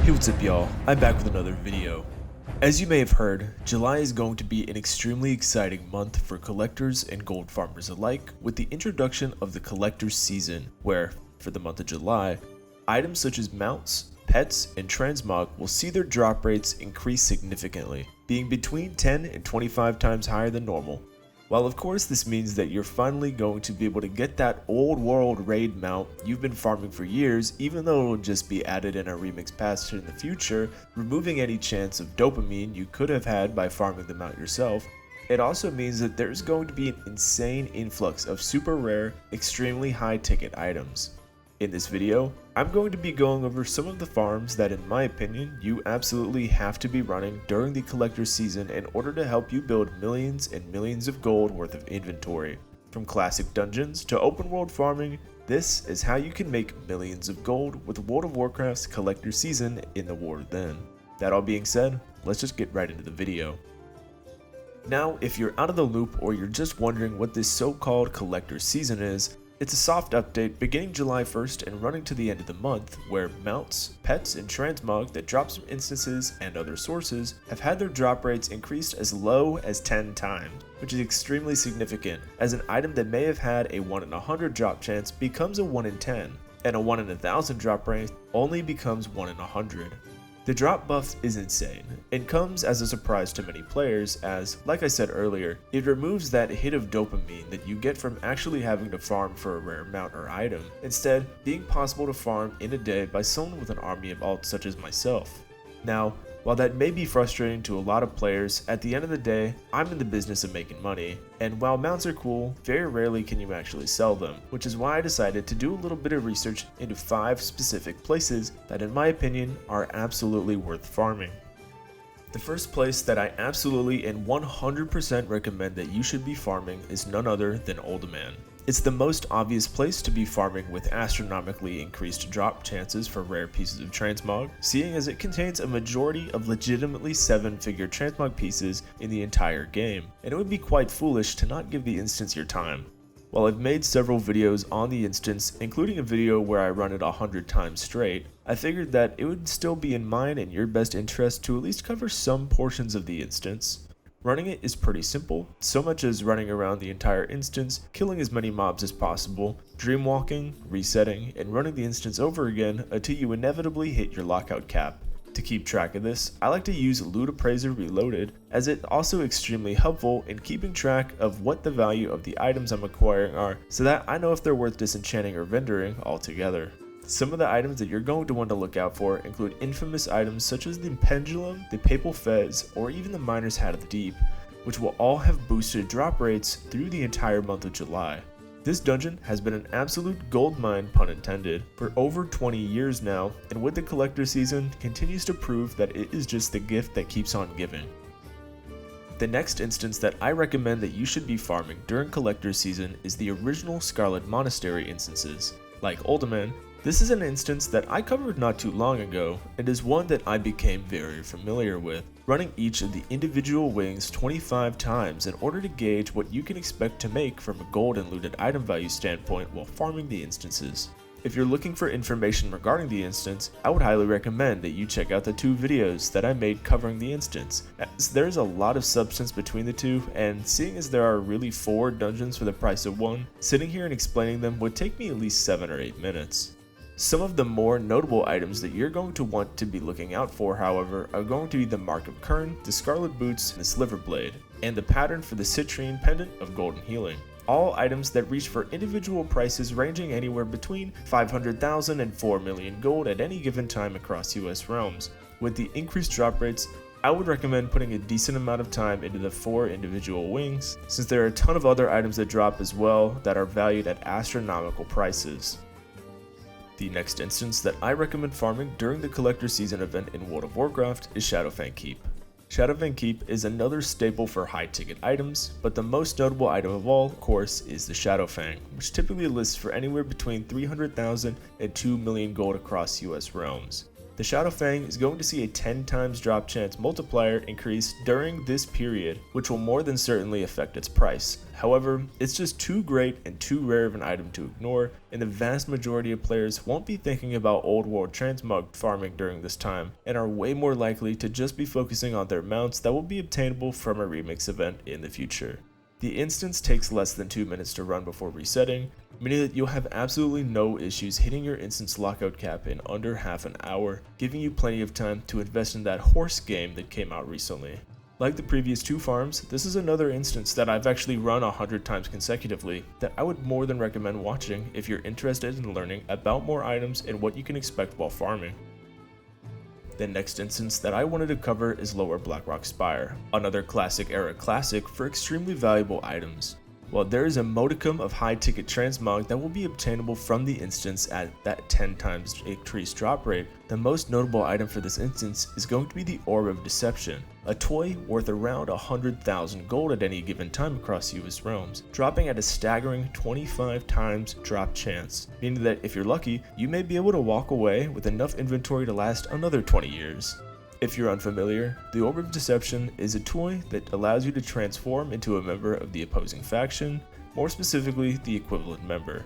Hey, what's up y'all? I'm back with another video. As you may have heard, July is going to be an extremely exciting month for collectors and gold farmers alike with the introduction of the collector's season, where, for the month of July, items such as mounts, pets, and transmog will see their drop rates increase significantly, being between 10 and 25 times higher than normal. While of course this means that you're finally going to be able to get that old world raid mount you've been farming for years, even though it will just be added in a remix patch in the future, removing any chance of dopamine you could have had by farming the mount yourself, it also means that there's going to be an insane influx of super rare, extremely high ticket items. In this video, I'm going to be going over some of the farms that in my opinion you absolutely have to be running during the collector's season in order to help you build millions and millions of gold worth of inventory. From classic dungeons to open world farming, this is how you can make millions of gold with World of Warcraft's collector's season in the War Then. That all being said, let's just get right into the video. Now, if you're out of the loop or you're just wondering what this so-called collector's season is, it's a soft update beginning July 1st and running to the end of the month, where mounts, pets, and transmog that drops from instances and other sources have had their drop rates increased as low as 10 times, which is extremely significant, as an item that may have had a 1 in 100 drop chance becomes a 1 in 10, and a 1 in 1000 drop rate only becomes 1 in 100. The drop buff is insane, and comes as a surprise to many players as, like I said earlier, it removes that hit of dopamine that you get from actually having to farm for a rare mount or item, instead being possible to farm in a day by someone with an army of alts such as myself. Now, while that may be frustrating to a lot of players, at the end of the day, I'm in the business of making money, and while mounts are cool, very rarely can you actually sell them, which is why I decided to do a little bit of research into 5 specific places that in my opinion are absolutely worth farming. The first place that I absolutely and 100% recommend that you should be farming is none other than Uldaman. It's the most obvious place to be farming with astronomically increased drop chances for rare pieces of transmog, seeing as it contains a majority of legitimately 7-figure transmog pieces in the entire game, and it would be quite foolish to not give the instance your time. While I've made several videos on the instance, including a video where I run it 100 times straight, I figured that it would still be in mine and your best interest to at least cover some portions of the instance. Running it is pretty simple, so much as running around the entire instance, killing as many mobs as possible, dreamwalking, resetting, and running the instance over again until you inevitably hit your lockout cap. To keep track of this, I like to use Loot Appraiser Reloaded, as it's also extremely helpful in keeping track of what the value of the items I'm acquiring are, so that I know if they're worth disenchanting or vendoring altogether. Some of the items that you're going to want to look out for include infamous items such as the Pendulum, the Papal Fez, or even the Miner's Hat of the Deep, which will all have boosted drop rates through the entire month of July. This dungeon has been an absolute goldmine, pun intended, for over 20 years now, and with the collector season continues to prove that it is just the gift that keeps on giving. The next instance that I recommend that you should be farming during collector season is the original Scarlet Monastery instances. Like Uldaman, this is an instance that I covered not too long ago, and is one that I became very familiar with, running each of the individual wings 25 times in order to gauge what you can expect to make from a gold and looted item value standpoint while farming the instances. If you're looking for information regarding the instance, I would highly recommend that you check out the 2 videos that I made covering the instance, as there's a lot of substance between the 2, and seeing as there are really 4 dungeons for the price of 1, sitting here and explaining them would take me at least 7 or 8 minutes. Some of the more notable items that you're going to want to be looking out for, however, are going to be the Mark of Kern, the Scarlet Boots, and the Sliver Blade, and the pattern for the Citrine Pendant of Golden Healing. All items that reach for individual prices ranging anywhere between 500,000 and 4 million gold at any given time across US realms. With the increased drop rates, I would recommend putting a decent amount of time into the 4 individual wings, since there are a ton of other items that drop as well that are valued at astronomical prices. The next instance that I recommend farming during the collector season event in World of Warcraft is Shadowfang Keep. Shadowfang Keep is another staple for high ticket items, but the most notable item of all, of course, is the Shadowfang, which typically lists for anywhere between 300,000 and 2 million gold across US realms. The Shadow Fang is going to see a 10 times drop chance multiplier increase during this period, which will more than certainly affect its price. However, it's just too great and too rare of an item to ignore, and the vast majority of players won't be thinking about old world transmog farming during this time, and are way more likely to just be focusing on their mounts that will be obtainable from a remix event in the future. The instance takes less than 2 minutes to run before resetting, meaning that you'll have absolutely no issues hitting your instance lockout cap in under half an hour, giving you plenty of time to invest in that horse game that came out recently. Like the previous 2 farms, this is another instance that I've actually run 100 times consecutively that I would more than recommend watching if you're interested in learning about more items and what you can expect while farming. The next instance that I wanted to cover is Lower Blackrock Spire, another classic era classic for extremely valuable items. While there is a modicum of high ticket transmog that will be obtainable from the instance at that 10 times increased drop rate, the most notable item for this instance is going to be the Orb of Deception, a toy worth around 100,000 gold at any given time across US realms, dropping at a staggering 25 times drop chance, meaning that if you're lucky, you may be able to walk away with enough inventory to last another 20 years. If you're unfamiliar, the Orb of Deception is a toy that allows you to transform into a member of the opposing faction, more specifically the equivalent member.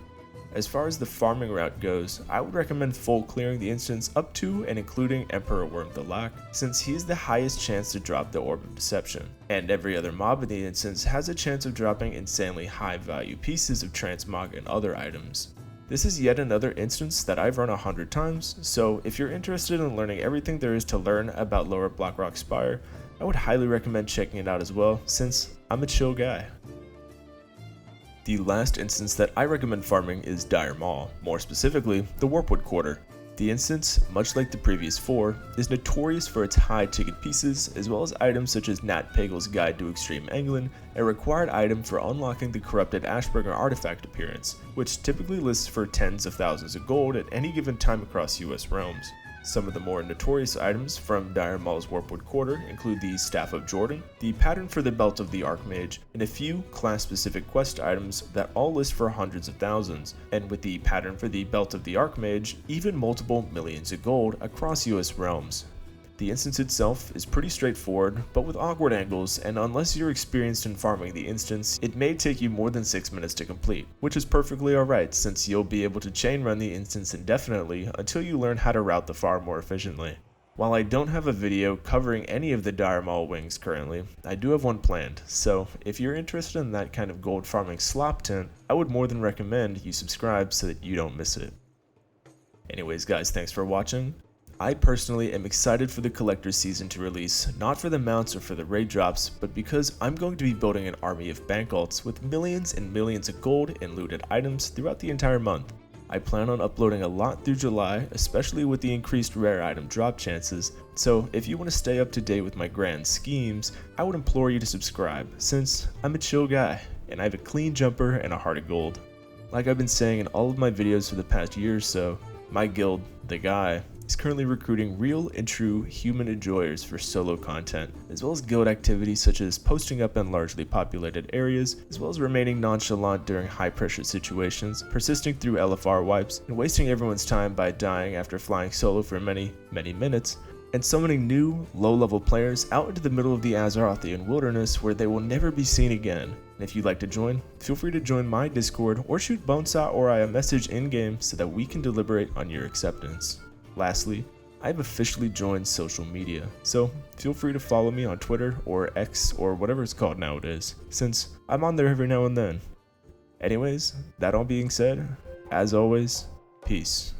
As far as the farming route goes, I would recommend full clearing the instance up to and including Emperor Worm the Lock, since he is the highest chance to drop the Orb of Deception, and every other mob in the instance has a chance of dropping insanely high value pieces of transmog and other items. This is yet another instance that I've run 100 times, so if you're interested in learning everything there is to learn about Lower Blackrock Spire, I would highly recommend checking it out as well, since I'm a chill guy. The last instance that I recommend farming is Dire Maul, more specifically the Warpwood Quarter. The instance, much like the previous 4, is notorious for its high ticket pieces, as well as items such as Nat Pagel's Guide to Extreme Anglin, a required item for unlocking the corrupted Ashburger artifact appearance, which typically lists for tens of thousands of gold at any given time across US realms. Some of the more notorious items from Dire Maul's Warpwood Quarter include the Staff of Jordan, the pattern for the Belt of the Archmage, and a few class-specific quest items that all list for hundreds of thousands, and with the pattern for the Belt of the Archmage, even multiple millions of gold across US realms. The instance itself is pretty straightforward, but with awkward angles, and unless you're experienced in farming the instance, it may take you more than 6 minutes to complete, which is perfectly alright since you'll be able to chain run the instance indefinitely until you learn how to route the farm more efficiently. While I don't have a video covering any of the Dire Maul wings currently, I do have one planned, so if you're interested in that kind of gold farming slop tint, I would more than recommend you subscribe so that you don't miss it. Anyways guys, thanks for watching. I personally am excited for the collector's season to release, not for the mounts or for the raid drops, but because I'm going to be building an army of bank alts with millions and millions of gold and looted items throughout the entire month. I plan on uploading a lot through July, especially with the increased rare item drop chances, so if you want to stay up to date with my grand schemes, I would implore you to subscribe, since I'm a chill guy, and I have a clean jumper and a heart of gold. Like I've been saying in all of my videos for the past year or so, my guild, The Guy, is currently recruiting real and true human enjoyers for solo content, as well as guild activities such as posting up in largely populated areas, as well as remaining nonchalant during high pressure situations, persisting through LFR wipes, and wasting everyone's time by dying after flying solo for many minutes, and summoning new, low-level players out into the middle of the Azerothian wilderness where they will never be seen again. And if you'd like to join, feel free to join my Discord or shoot Bonesaw or I a message in-game so that we can deliberate on your acceptance. Lastly, I've officially joined social media, so feel free to follow me on Twitter or X or whatever it's called nowadays, since I'm on there every now and then. Anyways, that all being said, as always, peace.